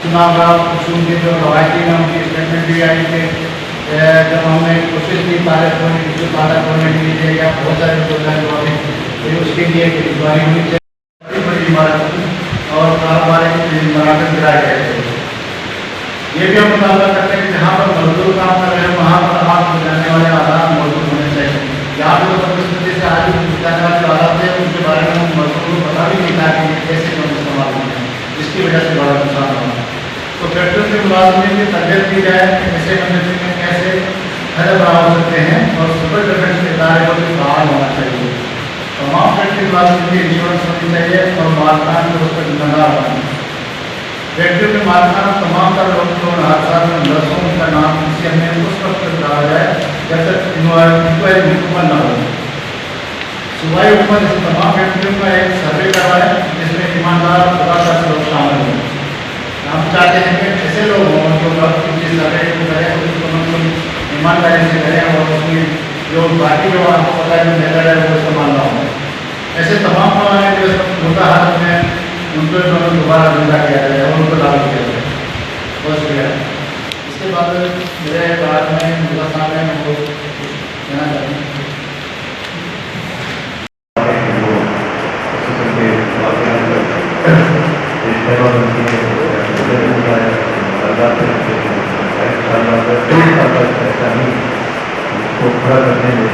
सुना होगा कुछ उनके जो रवायती में उनकी स्टेटमेंट भी आई कि जब हमने कोशिश की तारीख होने की, जो तारीख होने के लिए या बहुत सारे लोग हैं जो अभी तो उसके लिए इंक्वायरी होनी चाहिए। बड़ी बड़ी इमारत और कारोबारी इमारतें गिराए गए थे। ये भी हम मुतालबा करते हैं कि जहाँ पर मजदूर काम कर रहे हैं वहाँ पर आवाज बजाने वाले आलात मौजूद होने चाहिए। यहाँ पर परिस्थिति से आज जाने वाले आलात है उनके बारे में हम मजदूर को पता भी नहीं था कि कैसे हम इस्तेमाल होते हैं, जिसकी वजह से बड़ा नुकसान हुआ। तो फैक्ट्री के मुलाजमीन की तरबियत की जाए कि ऐसे कंडीशन में कैसे खड़े बना हो सकते हैं और सिविल डिफेंस के इदारे को भी बहाल होना चाहिए। तमाम फैक्ट्री मुलाजमीन की इंश्योरेंस होनी चाहिए और मालकान को उस पर जिम्मेदार होना। फैक्ट्री के मालकान तमाम तरह लोगों हादसा में नर्सों का नाम किसी हमने उस वक्त तक डाला जाए जब तक इंक्वायरी मुकम्मल न हो। सूबाई हुकूमत इस तमाम फैक्ट्रियों का एक सर्वे करवाए जिसमें ईमानदार खुदादार लोग शामिल हों। हम चाहते हैं कि ऐसे लोग हों जो वक्त की सर्वे को करें और उसको मतलब ईमानदारी से करें और उसकी जो बाकी जो आपको पता है जो मेथड है वो इस्तेमाल ना हो। ऐसे तमाम हैं जो मुद्दा हालत में उनको दोबारा जिंदा किया जाए और उनको लागू किया जाए। बहुत शुक्रिया। इसके बाद मेरे बाद में मुद्दा साहब हैं उनको कहना चाहते हैं। पूरा करने में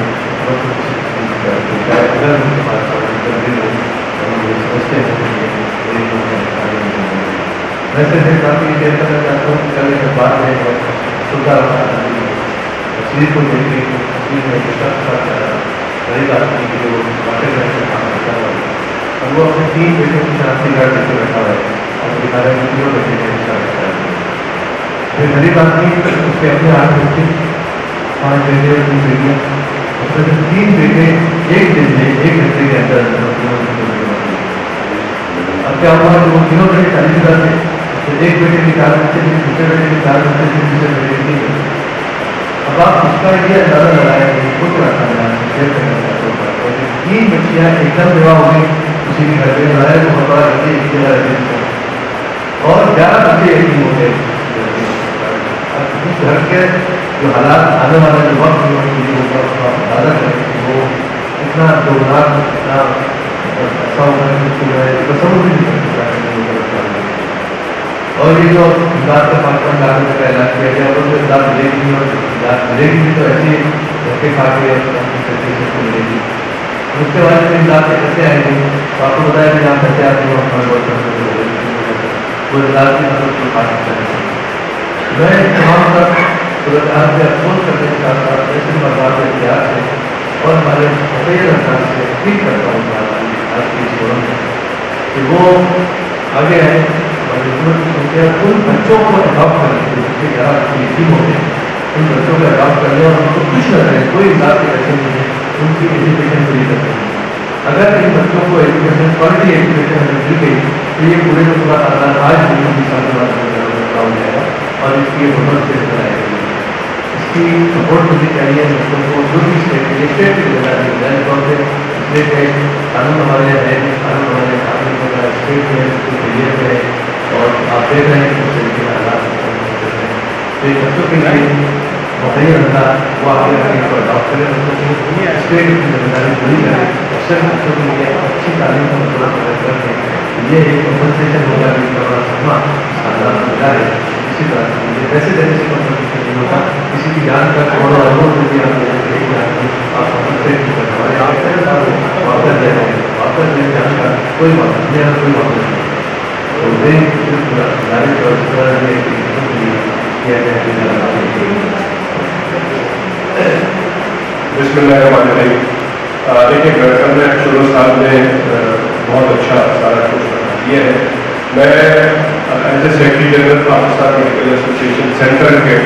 समझते हैं। वैसे मैं काफ़ी देर करना चाहता हूँ कि कल एक बात है सुधार तस्वीर को देख के तस्वीर में गरीब आदमी की जो बातें करने से काम करता है और वो अपने 3 बेटों की शांति गार्ड लेके बैठा हुआ है और दिखा रहे हैं 2 बेटे के साथ फिर गरीब आदमी उसके अपने हाथ में 5 बेटे और 2 बेटियाँ उसमें 3 बेटे एक दिन में 1 घंटे के अंदर अब क्या हुआ कि वो तीनों बेटे 40,000 थे तो एक बेटे की 4 बच्चे थे, दूसरे बेटे की 4 बच्चे थे, दूसरे बेटे की 3 बच्चे। अब आप उसका ये अंदाजा लगाया कि खुद रखा है 3 बच्चियाँ एकदम विवाह हो गई उसी के घर में लगाया तो बहुत बड़ा रहती और 11 बच्चे यही हो गए। उस घर के जो हालात आने वाला जो वक्त होगा उसका अंदाजा करें कि वो इतना जोरदार इतना अच्छा होगा समझ भी नहीं सकता। और ये जो इमदाद का पाकिस्तान डालने का ऐलान किया गया और उसको इमदाद मिलेगी नहीं और इमदाद मिलेगी भी तो ऐसे धक्के खा के मिलेगी। उसके बाद में इमदाद के कैसे आएंगे तो आपको बताया कि जहाँ पैसे आते हैं वो हमारे बहुत वो इमदाद की मदद को खा सकते हैं। मैं तमाम तक सूरत हाल से अफसोस करने के साथ साथ ऐसे बर्बाद के इतिहास से और हमारे मुतय्यर अंदाज से ठीक करता हूँ आज की इस फोरम में कि वो आगे आए और उन बच्चों को अडॉप्ट करें जिसके 11 बच्चे यतीम होते हैं उन बच्चों को अडॉप्ट कर लें और उनको खुश करें। कोई इमदाद के बच्चे नहीं है उनकी एजुकेशन पूरी कर सकते हैं। अगर इन बच्चों को एजुकेशन क्वालिटी एजुकेशन अगर दी गई तो ये पूरे का पूरा आधार आज भी 20 साल के बाद हो जाएगा और इसकी बहुत से बनाएगी। इसकी सपोर्ट मुझे चाहिए बच्चों को जो भी स्टेट की जिम्मेदारी है स्टेट है कानून हमारे है कानून हमारे कानून का स्टेट है विलियम है और आप देख रहे हैं कि उस तरीके के हालात तो ये बच्चों के लिए मुतय्यर अंदाज वो आगे इसको अडॉप्ट करें बच्चों को स्टेट की जिम्मेदारी पूरी करें अक्सर बच्चों के लिए अच्छी तालीम को पूरा करके ये एक कंपनसेशन होगा जिसका बड़ा सपना साधारण मिला है। इसी तरह पैसे देने से कंपनसेशन नहीं होगा किसी की जान का करोड़ों अरबों रुपये आप कंपनसेट नहीं कर पाए वापस दे रहे हैं वापस दे जान का कोई वापस नहीं कोई वापस नहीं तो किया जाए। बिस्मिल्लाहिर्रहमानिर्रहीम। देखिए गणतंत्र शुरू साल में बहुत अच्छा सारा कुछ किया है। मैं as a secretary general Pakistan medical association central के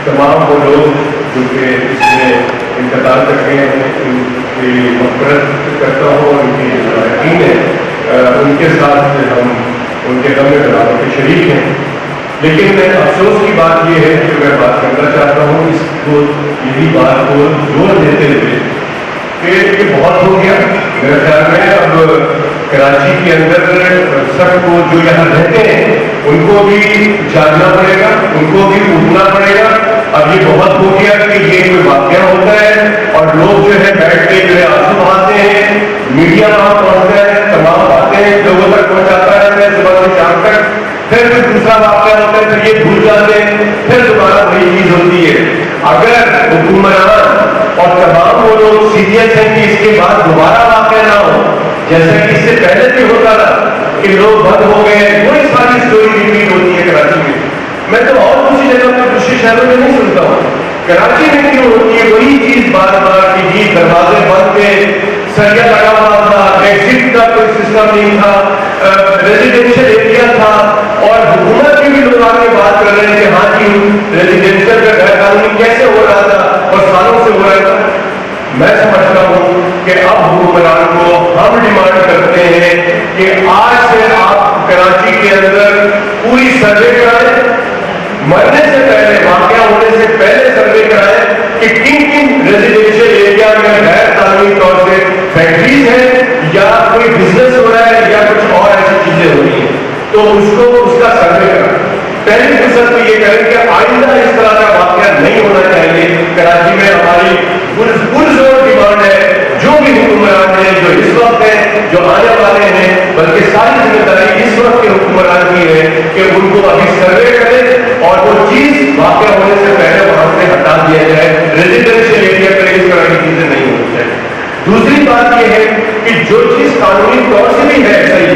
तमाम वो लोग जो कि इसमें इंतजार कर रहे हैं उनकी मफ़रत करता हूँ और उनकी यकीन है उनके साथ हम उनके गम में बराबर के शरीक हैं। लेकिन अफसोस की बात यह है कि मैं बात करना चाहता हूँ इसको यही बात को जोर देते हुए कि ये बहुत हो गया मेरे ख्याल में अब कराची के अंदर सबको जो यहाँ रहते हैं उनको भी जानना पड़ेगा, उनको भी उठना पड़ेगा। अब ये बहुत हो गया कि ये कोई वाकया होता है और लोग जो है बैठ के जो है आंसू बहाते हैं, मीडिया वहां पहुंचता है, तमाम बातें लोगों तक पहुंचाता रहता है सुबह से शाम तक, फिर कोई दूसरा वाकया होता है, फिर ये भूल जाते हैं, फिर दोबारा वही चीज होती है। अगर हुक्मरान और तमाम वो लोग सीरियस हैं कि इसके बाद दोबारा वाकया ना हो, जैसा कि इससे पहले भी होता था कि लोग बंद हो गए, वही सारी स्टोरी रिपीट होती है कराची में। मैं तो और दूसरी जगह पर दूसरे शहरों में नहीं सुनता हूँ, कराची में क्यों होती है वही चीज बार बार कि जी दरवाजे बंद थे, सरिया लगा हुआ था, एग्जिट का कोई सिस्टम नहीं था, रेजिडेंशियल एरिया था, और हुकूमत के भी लोग आके बात कर रहे हैं कि हाँ जी रेजिडेंशियल का गैर कानूनी कैसे हो रहा था और सालों से हो रहा था। मैं समझता हूँ कि अब हुक्मरान को हम डिमांड करते हैं कि आज से आप कराची के अंदर पूरी सर्वे कराएं, मरने से पहले, वाकया होने से पहले सर्वे कराएं कि किन किन रेजिडेंशियल एरिया में गैर कानूनी तौर से फैक्ट्रीज है या कोई बिजनेस हो रहा है या कुछ और ऐसी चीजें हो रही हैं, तो उसको उसका सर्वे कराएं। पहली फुर्सत तो ये करें कि आइंदा इस तरह का वाकया नहीं होना चाहिए कराची में। हमारी पुरजोर डिमांड है, जो भी हुक्मरान है, जो इस वक्त है, जो आने वाले हैं, बल्कि सारी जिम्मेदारी इस वक्त के हुक्मरान की है कि उनको अभी सर्वे करें और वो चीज वाकया होने से पहले वहां से हटा दिया जाए। रेजिडेंशियल एरिया पर इस तरह की चीजें नहीं होनी चाहिए। दूसरी बात यह है कि जो चीज कानूनी तौर से भी है सही,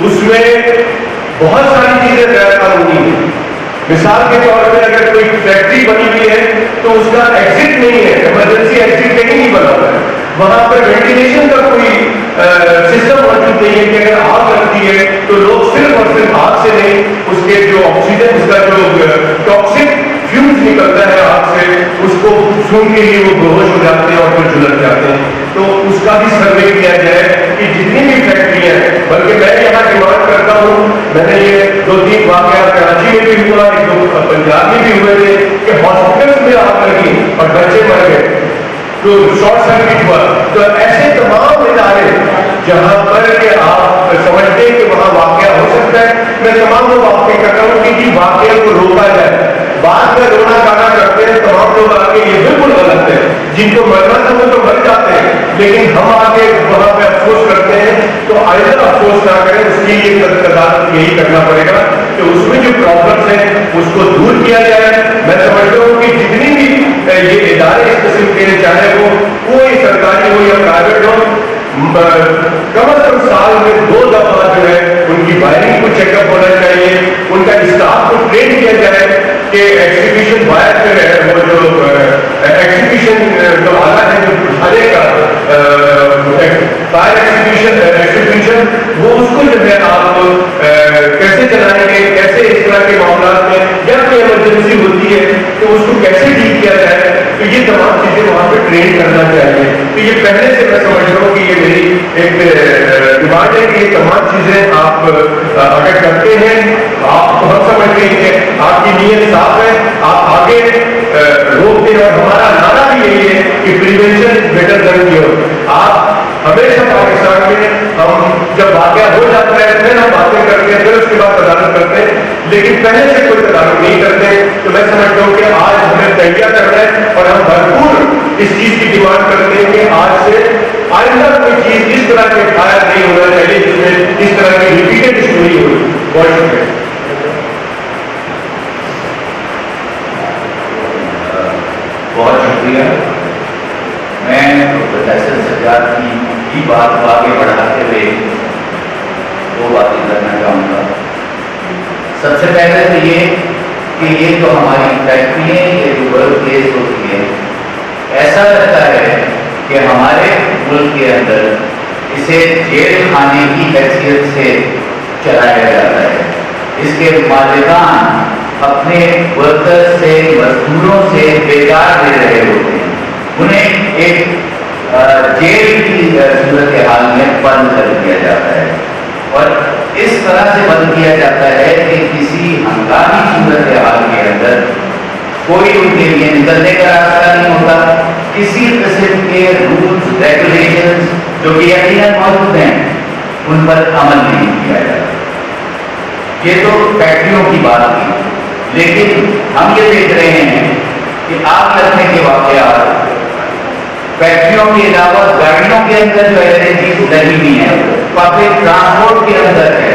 उसमें बहुत सारी चीजें गैर कानूनी है। मिसाल के तौर पर अगर कोई फैक्ट्री बनी हुई है तो उसका एग्जिट नहीं है, इमरजेंसी एग्जिट कहीं नहीं बना हुआ है, वहां पर वेंटिलेशन का कोई सिस्टम मौजूद नहीं है कि अगर आग लगती है तो लोग सिर्फ और सिर्फ आग से नहीं, उसके जो ऑक्सीजन, उसका जो टॉक्सिक फ्यूम्स निकलता है आग से, उसको सूंघ के लिए वो बेहोश हो जाते हैं और फिर झुलस जाते हैं। तो उसका भी सर्वे किया जाए कि जितनी भी फैक्ट्रियां हैं, बल्कि मैं यहाँ डिमांड करता हूँ, मैंने ये 2-3 वाकया कराची में भी हुआ, एक दो पंजाब में भी हुए थे कि हॉस्पिटल्स में आग लगी और बच्चे मर गए, तो शॉर्ट सर्किट हुआ। तो ऐसे तमाम इदारे जहां पर कि आप समझते हैं कि वहां वाकया हो सकता है, मैं तमाम लोग आपके कहता हूँ कि वाकया को रोका जाए। बाद में रोना गाना करते हैं तमाम लोग आके, ये बिल्कुल गलत है, जिनको मरना था वो तो मर जाते हैं, लेकिन हम आके वहां पे अफसोस करते हैं, तो आइंदा अफसोस ना करें। उसके लिए तदारक यही करना पड़ेगा कि उसमें जो प्रॉब्लम्स हैं उसको दूर किया जाए। मैं समझता हूँ कि जितनी भी ये इदारे इस किस्म के, चाहे वो कोई सरकारी हो या प्राइवेट हो, कम से कम साल में 2 दफा जो है उनकी वायरिंग को चेकअप होना चाहिए, उनका स्टाफ को ट्रेन किया जाए कि एक्सिबिशन वायर जो है, वो जो एक्सिबिशन जो आला है जो बुझाने का फायर एक्सिबिशन वो उसको जो है आप कैसे चलाएंगे, कैसे इस तरह के मामला में या कोई इमरजेंसी होती है तो उसको कैसे डील किया जाए, तो ये तमाम चीजें वहां पे ट्रेन करना चाहिए। तो ये पहले से मैं समझ रहा हूँ कि ये मेरी एक डिमांड है कि ये तमाम चीजें आप अगर करते हैं, आप हम समझ रहे हैं, आपकी नीयत साफ है, आप आगे रोकते हैं। और हमारा नारा भी यही है कि prevention is better than cure. आप हमेशा पाकिस्तान में हम जब वाकया हो जाता है फिर हम बातें करते हैं, फिर उसके बाद तदारक करते हैं, लेकिन पहले से कोई तदारक नहीं करते। तो मैं समझता हूँ कि आज हमें तैयार करना है और हम भरपूर इस चीज की डिमांड करते हैं कि आज से आइंदा कोई चीज इस तरह के फायर नहीं होना चाहिए जिसमें इस तरह की रिपीटेड स्टोरी हो। बहुत शुक्रिया। बहुत शुक्रिया। मैं प्रोफेसर सज्जाद की बात को आगे बढ़ाते हुए 2 बातें करना चाहूँगा। सबसे पहले तो ये कि ये जो हमारी फैक्ट्री है, ये जो वर्क प्लेस होती है, ऐसा लगता है कि हमारे मुल्क के अंदर इसे जेल खाने की हैसियत से चलाया जाता है। इसके मालिकान अपने वर्कर्स से, मजदूरों से बेकार दे रहे होते हैं, उन्हें एक जेल की सूरत हाल में बंद कर दिया जाता है। और इस तरह से बंद किया जाता है कि किसी हंगामी सूरत हाल के अंदर कोई उनके लिए निकलने का रास्ता नहीं होता। किसी किस्म के रूल्स रेगुलेशंस जो कि यकीनन मौजूद हैं, उन पर अमल नहीं किया जाता। ये तो फैक्ट्रियों की बात थी, लेकिन हम ये देख रहे हैं कि आग लगने के वाकयात फैक्ट्रियों के अलावा गाड़ियों के अंदर जो ऐसी चीज लगी हुई है, पब्लिक ट्रांसपोर्ट के अंदर है,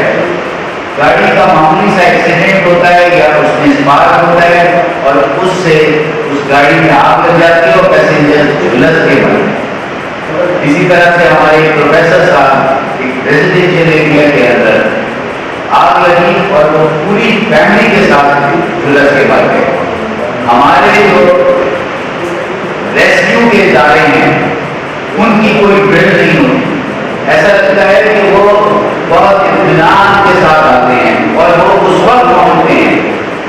गाड़ी का मामूली सा एक्सीडेंट होता है या उसमें स्पार्क होता है और उससे उस गाड़ी में आग लग जाती है और पैसेंजर झुलस के मरते। इसी तरह से हमारे एक प्रोफेसर साहब एक रेजिडेंशियल एरिया के अंदर आग लगी और वो पूरी फैमिली के साथ झुलस के मर गए। हमारे जो रेस्क्यू के इदारे हैं उनकी कोई ड्रिल नहीं होती, ऐसा लगता है कि वो बहुत इत्मीनान के साथ आते हैं और वो उस वक्त पहुंचते हैं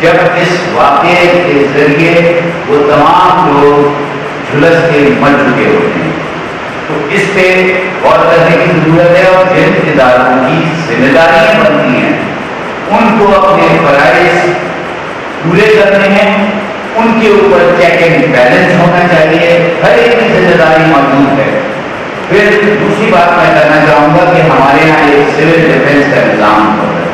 जब इस वाक़ये के जरिए वो तमाम लोग झुलस के मर चुके होते हैं। तो इस पे गौर करने की जरूरत है और जिन इदारों की जिम्मेदारियां बनती हैं उनको अपने फराइज पूरे करने हैं, उनके ऊपर चेक एंड बैलेंस होना चाहिए, हर एक की जिम्मेदारी मौजूद है। फिर दूसरी बात मैं करना चाहूँगा कि हमारे यहाँ एक सिविल डिफेंस का निज़ाम होता है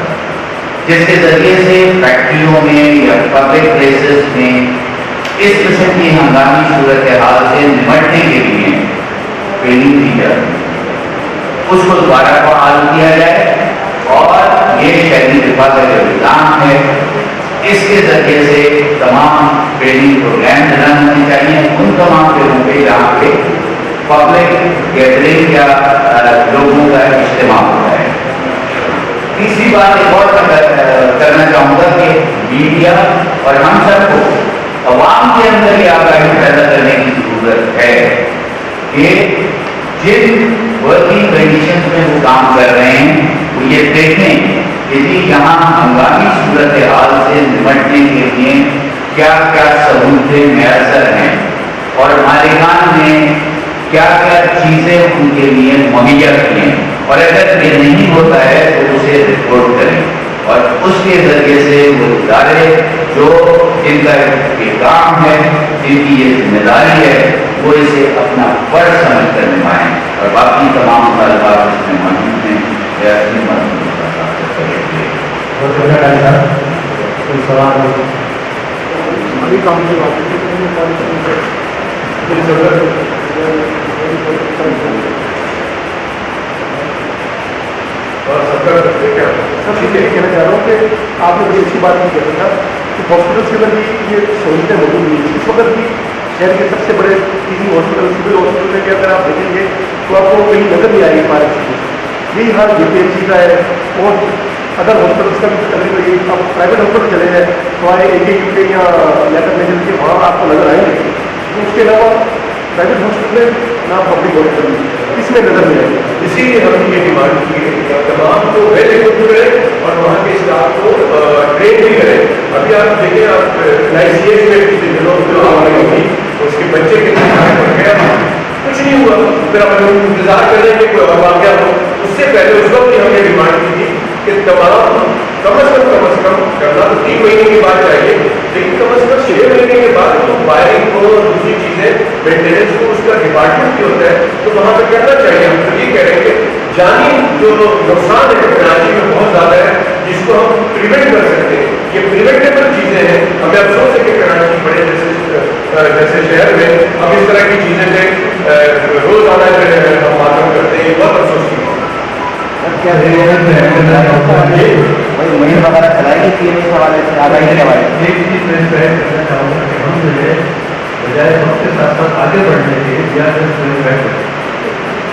जिसके जरिए से फैक्ट्रियों में या पब्लिक प्लेसेस में इस किस्म की हंगामी सूरत हाल से निपटने के लिए ट्रेनिंग दी जाती है, उसको दोबारा बहाल किया जाए और ये शहरी दिफा का जो निज़ाम है इसके जरिए से तमाम ट्रेनिंग प्रोग्राम रन होने चाहिए उन तमाम जगहों पे जहाँ पे पब्लिक गैदरिंग या लोगों का इस्तेमाल होता है। तीसरी बात एक और करना चाहूँगा कि मीडिया और हम सबको अवाम के अंदर ये आगाही पैदा करने की जरूरत है कि जिन वर्किंग कंडीशन में वो काम कर रहे हैं वो ये देखें कि यहाँ हंगामी सूरत हाल से निपटने के लिए क्या क्या सबूतें मैसर हैं और मालिकान ने क्या क्या चीज़ें उनके लिए मुहैया की हैं और अगर ये नहीं होता है तो उसे रिपोर्ट करें और उसके जरिए से वो इदारे जो जिनका ये काम है, जिनकी ये जिम्मेदारी है, वो इसे अपना फर्ज समझ कर निभाएं और बाकी तमाम मुतालबात इसमें मौजूद हैं या इसमें मौजूद अभी काम की बात सर ये कहना चाह रहा हूँ कि आपने बड़ी अच्छी बात की कहते था कि हॉस्पिटल्स के अंदर भी ये सहूलतें मौजूद नहीं है। इस वक्त भी शहर के सबसे बड़े किसी हॉस्पिटल सिविल हॉस्पिटल में भी अगर आप देखेंगे तो आपको कहीं नजर नहीं आ रही है पार्क चीज़ें। यही हाल UPHC का है और अदर हॉस्पिटल्स का भी तकरीबन यही। आप प्राइवेट हॉस्पिटल चले जाए तो आए एक के या लेटर मेजर के वहाँ आपको नजर आएंगे, तो उसके अलावा प्राइवेट हॉस्पिटल में ना पब्लिक हॉस्पिटल इसमें नजर नहीं आएगी। इसीलिए हमने ये डिमांड की है कि तमाम को वेल इक्विप्ड करें और वहाँ के स्टाफ को ट्रेन भी करें। अभी आप देखें, आप ICS में पिछले दिनों जो आ रही होगी उसके बच्चे के कुछ नहीं हुआ, फिर हम इंतजार कर रहे हैं कि कोई और वाक़या हो। उससे पहले उस वक्त ही हमने डिमांड की थी कि तमाम कम अज़ कम करना तो 3 महीने की बात चाहिए, लेकिन कम अज़ कम 6 महीने के बाद तो वायरिंग को दूसरी चीज़ें मेंटेनेंस को उसका डिपार्टमेंट भी होता है तो वहाँ पर करना चाहिए। हम तो ये कह रहे हैं कि जानी जो नुकसान है कराची में बहुत ज़्यादा है जिसको हम प्रिवेंट कर सकते हैं, ये प्रिवेंटेबल चीज़ें हैं। हमें अफसोस है कि कराची बड़े जैसे शहर में अब इस तरह की चीज़ें से रोज़ाना हम मालूम करते हैं, बहुत अफसोस की मुहिम वगैरह चलाएगी कि इस हवाले से आगाही के हवाले से एक चीज मैं कहना चाहूँगा कि हम जो है बजाय वक्त के साथ साथ आगे बढ़ने के या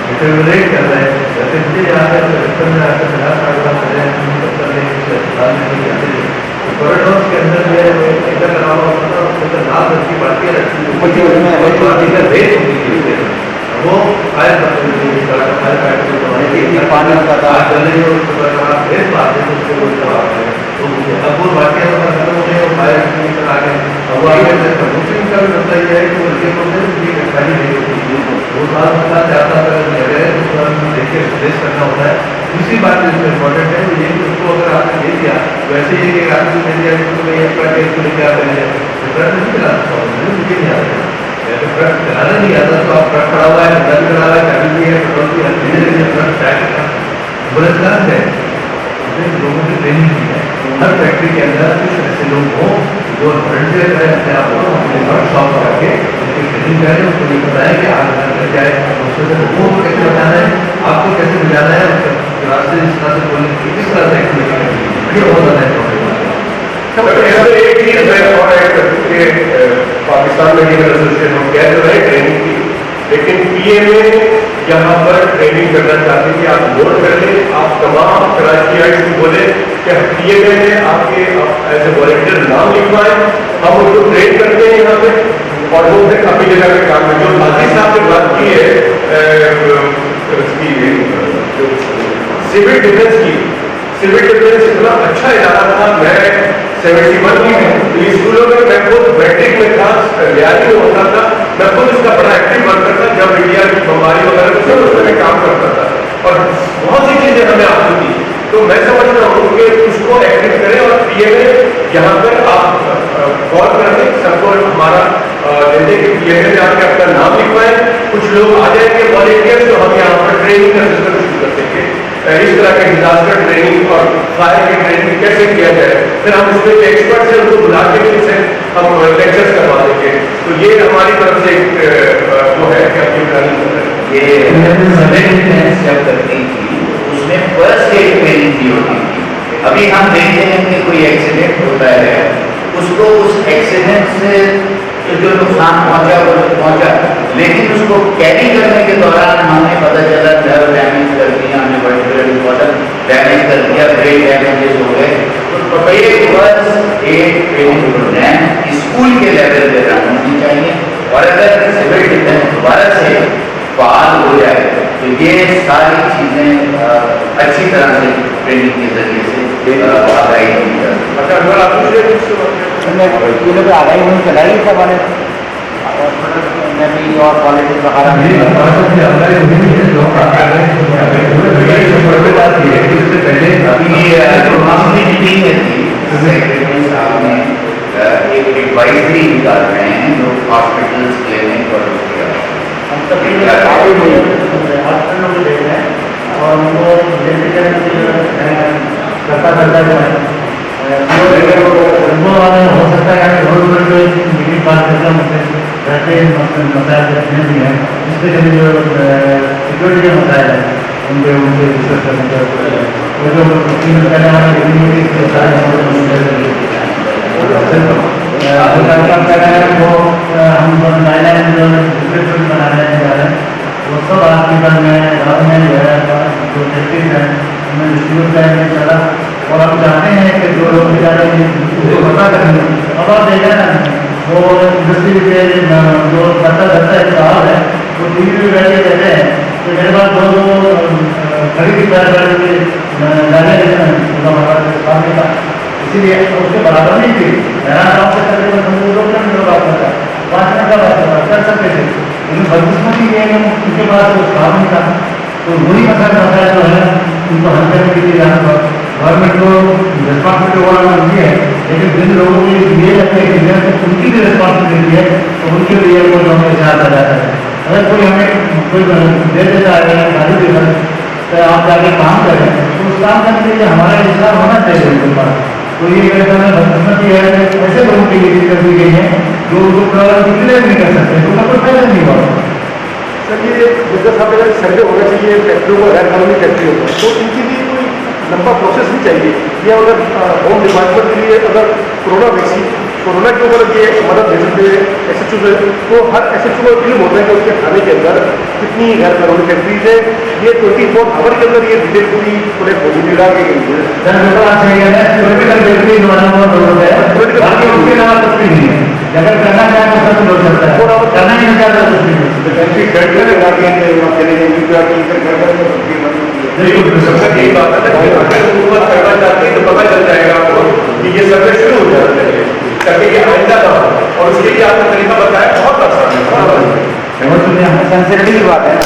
डिटेरियोरेट कर रहे हैं। जैसे मुझे याद है तो बचपन में आकर 50-60 साल पहले अस्पताल में नहीं जाते थे, कॉरिडोर के अंदर जो है टीका लगा हुआ होता था, उसके अंदर लाल रंग की बाल्टियाँ रखी हुई रेत होती थी, वो फायर पानी होता था रेत मारते थे उसके तो अब वो बाल्टियाँ खत्म हो गई और फायर एक्सटिंग्विशर आ गए। अब आगे प्रमोशन का भी मतलब ये है कि उनके को खाली नहीं होती, वो साल ज़्यादा जगह उसको हम देखिए रिप्लेस करना होता है। दूसरी बात जो इसमें इम्पोर्टेंट है वो ये कि उसको अगर आपने दे दिया वैसे ही एक आदमी दे दिया कि मैं अपना टेस्ट को लेकर आते हैं ट्रक नहीं चला सकता, मुझे नहीं आता है, ट्रक चलाना नहीं आता तो आप ट्रक खड़ा हुआ है, अंदर भी खड़ा हुआ है, चाबी भी है, पेट्रोल भी है, धीरे धीरे ट्रक स्टार्ट करना बुलंदशहर है, उसने लोगों की ट्रेनिंग की है। हर फैक्ट्री के अंदर कुछ ऐसे लोग हों जो वॉलंटियर करें अपने आप को, अपने वर्कशॉप करके उनकी ट्रेनिंग करें, उनको ये बताएं कि आग लग जाए उससे लोगों को कैसे बचाना है, आपको कैसे बचाना है, रास्ते इस तरह से बोलने की किस तरह से एक्टिविटी करनी है, ये बहुत ज़्यादा इसमें एक चीज मैं और ऐड कर दूं कि पाकिस्तान मेडिकल एसोसिएशन हम कह तो रहे ट्रेनिंग की, लेकिन पीएमए यहाँ पर ट्रेनिंग करना चाहते हैं कि आप नोट कर लें, आप तमाम कराची को बोले कि पीएमए में आपके एज ए वॉलंटियर नाम लिखवाएं, हम उनको ट्रेन करते हैं यहाँ पे और वो फिर अपनी जगह पे काम करते हैं। जो हाजी साहब ने बात की है सिविल डिफेंस की, सिविल डिफेंस इतना अच्छा इदारा था। मैं 71 की हूँ, स्कूलों में मैं खुद मैट्रिक में था, लियारी में होता था, मैं खुद इसका बड़ा एक्टिव वर्कर था। जब इंडिया की बीमारी वगैरह सब उसमें काम करता था और बहुत सी चीजें हमें आती थी। तो मैं समझता हूँ कि उसको एक्टिव करें और पीएमए यहाँ पर आप कॉल कर दें, सबको हमारा देते कि पीएमए में आके अपना नाम लिखवाएं, कुछ लोग आ जाएंगे वॉलंटियर्स, तो हम यहाँ पर ट्रेनिंग का सिस्टम शुरू कर देंगे। इस तरह के डिजास्टर ट्रेनिंग और फायर की ट्रेनिंग कैसे किया जाए, फिर हम उसमें जो एक्सपर्ट्स हैं उनको बुला के फिर से हम लेक्चर्स करवा देंगे। तो ये हमारी तरफ से वो है कि अपनी प्लानिंग कर रहे हैं। ये सिविल डिफेंस जब करती थी उसमें फर्स्ट एड ट्रेनिंग की होती थी। अभी हम देखते हैं कि कोई एक्सीडेंट होता है, उसको उस एक्सीडेंट से जो नुकसान पहुंचा वो पहुंचा, लेकिन उसको कैरी करने के दौरान हमें पता चला नर्व डैमेज कर दिया, हमने वर्टिब्रल कॉलम डैमेज कर दिया, ब्रेन डैमेजेस हो गए। तो एक first aid training program school के लेवल पे रन होनी चाहिए और अगर सिविल डिफेंस दोबारा से फाल हो जाए तो ये सारी चीज़ें अच्छी तरह से ट्रेनिंग के जरिए से आगाही की जा सकती है। अच्छा, अगर आप दूसरे स्कूलों पर आगाही होनी चलाई सब वाले नदी और पॉलिटिक्स वगैरह अभी मीटिंग में थी, सेक्रेटरी साहब ने एक एडवाइजरी निकाल रहे हैं जो हॉस्पिटल्स क्लिनिक और हम सब हॉस्पिटलों को देख रहे हैं और उनको करता जो है हो सकता है कि रोड पर जो मीटिंग बात करता हूँ रहते मसाइल रखने भी हैं, इससे कभी जो सिक्योरिटी के मसाइल हैं उनके डिस्कस करने का वो जो करने वाले काम कर रहे हैं वो हम गाइडलाइन जो डिस्क्रिप्शन बनाने जा रहे हैं वो सब हॉस्पिटल में घर में जो है जो फैक्ट्रीज हैं उनमें डिस्ट्रीब्यूट करेंगे चला। और हम चाहते हैं कि जो लोग बेचारे उनको पता करें, अब आप देखें ना वो इंडस्ट्री के जो करता एक साहब है वो टीवी में बैठ के कहते हैं कि मेरे पास दो खरीदी जाने सामने का, इसीलिए उसके बराबर नहीं थी हैरान गाँव से करके बात करता है 5 मिनट का बात कर सकते थे, लेकिन बदकिस्मती ये है उनके पास वो साहब नहीं था। तो वही मसाइल जो है उनको हल करने के लिए गवर्नमेंट को रिस्पॉन्सिबिलिटी वाला नहीं है, लेकिन जिन लोगों के लिए लगते हैं उनकी भी रिस्पॉन्सिबिलिटी है तो उनके लिए वो जो हमें याद आ जाता है। अगर कोई हमें कोई दे देता है गाड़ी देकर तो आप जाके काम करें तो उस काम करने के लिए हमारा हिसाब होना चाहिए उनके पास। तो ये कहता है बदकिस्मती है ऐसे लोगों की लीड कर दी गई है जो उनको डिक्लेयर नहीं कर सकते, तो उनका कोई फायदा नहीं हुआ। सर ये जिस साहब अगर सर्वे होना चाहिए फैक्ट्रियों को, गैर कानूनी फैक्ट्रियों को, तो इनके लिए कोई लंबा प्रोसेस भी चाहिए, या अगर होम डिपार्टमेंट के लिए अगर कोरोना के ऊपर ये मदद दे सकते हैं SHO से, तो हर SHO को इल्म होता है कि उसके थाने के अंदर कितनी गैर कानूनी फैक्ट्रीज है, ये 24 आवर के अंदर ये डिटेल पूरी पूरे पॉजिटिव डाल के गई है। अगर करना चाहे तो सब लोग सकता है, और करना ही नहीं चाहता तो सबसे यही बात है अगर हुकूमत करना चाहती है तो पता चल जाएगा आपको कि ये सर्वे शुरू हो जाना चाहिए ताकि ये आइंदा ना हो, और उसके लिए आपने तरीका बताया बहुत आसान है। सेंसिटिव की बात है ना।